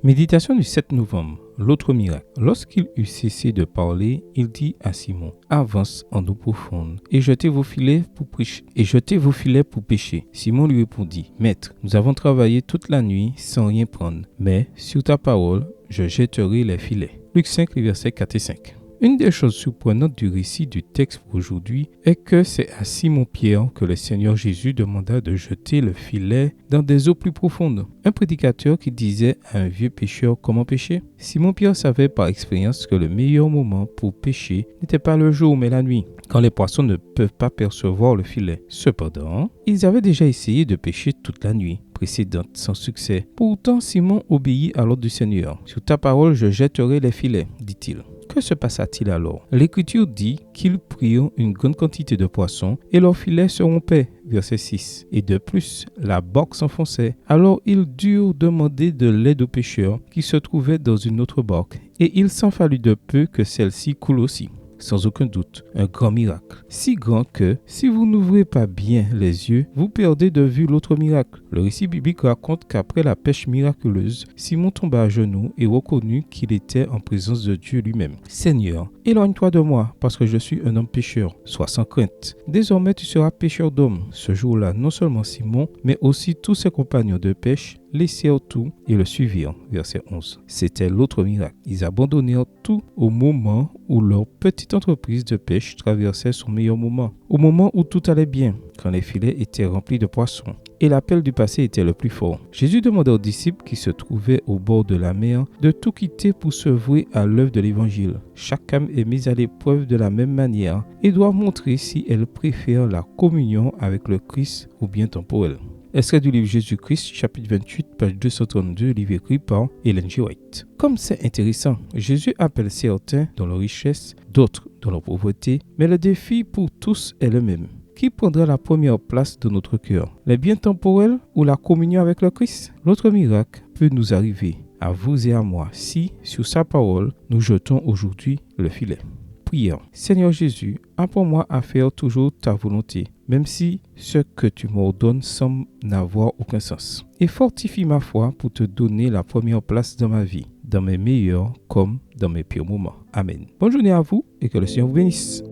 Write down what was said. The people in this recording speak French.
Méditation du 7 novembre. L'autre miracle. Lorsqu'il eut cessé de parler, il dit à Simon, « Avance en eau profonde et jetez vos filets pour pêcher. » Simon lui répondit, « Maître, nous avons travaillé toute la nuit sans rien prendre, mais sur ta parole, je jetterai les filets. » Luc 5, versets 4 et 5. Une des choses surprenantes du récit du texte pour aujourd'hui est que c'est à Simon-Pierre que le Seigneur Jésus demanda de jeter le filet dans des eaux plus profondes. Un prédicateur qui disait à un vieux pêcheur comment pêcher. Simon-Pierre savait par expérience que le meilleur moment pour pêcher n'était pas le jour mais la nuit, quand les poissons ne peuvent pas percevoir le filet. Cependant, ils avaient déjà essayé de pêcher toute la nuit précédente sans succès. Pourtant, Simon obéit à l'ordre du Seigneur. « Sur ta parole, je jetterai les filets, dit-il. » Que se passa-t-il alors? L'Écriture dit qu'ils prirent une grande quantité de poissons et leurs filets se rompaient. Verset 6. Et de plus, la barque s'enfonçait. Alors ils durent demander de l'aide aux pêcheurs qui se trouvaient dans une autre barque. Et il s'en fallut de peu que celle-ci coule aussi. Sans aucun doute, un grand miracle. Si grand que, si vous n'ouvrez pas bien les yeux, vous perdez de vue l'autre miracle. Le récit biblique raconte qu'après la pêche miraculeuse, Simon tomba à genoux et reconnut qu'il était en présence de Dieu lui-même. « Seigneur, éloigne-toi de moi, parce que je suis un homme pécheur. Sois sans crainte. Désormais tu seras pêcheur d'hommes. » Ce jour-là, non seulement Simon, mais aussi tous ses compagnons de pêche laissèrent tout et le suivirent. Verset 11. C'était l'autre miracle. Ils abandonnèrent tout au moment où leur petite entreprise de pêche traversait son meilleur moment. Au moment où tout allait bien, quand les filets étaient remplis de poissons et l'appel du passé était le plus fort. Jésus demanda aux disciples qui se trouvaient au bord de la mer de tout quitter pour se vouer à l'œuvre de l'évangile. Chaque âme est mise à l'épreuve de la même manière et doit montrer si elle préfère la communion avec le Christ ou bien temporelle. Extrait du livre Jésus-Christ, chapitre 28, page 232, livre écrit par Ellen G. White. Comme c'est intéressant, Jésus appelle certains dans leur richesse, d'autres dans leur pauvreté, mais le défi pour tous est le même. Qui prendra la première place de notre cœur? Les biens temporels ou la communion avec le Christ? L'autre miracle peut nous arriver, à vous et à moi, si, sur sa parole, nous jetons aujourd'hui le filet. Prière. Seigneur Jésus, apprends-moi à faire toujours ta volonté, même si ce que tu m'ordonnes semble n'avoir aucun sens. Et fortifie ma foi pour te donner la première place dans ma vie, dans mes meilleurs comme dans mes pires moments. Amen. Bonne journée à vous et que le Seigneur vous bénisse.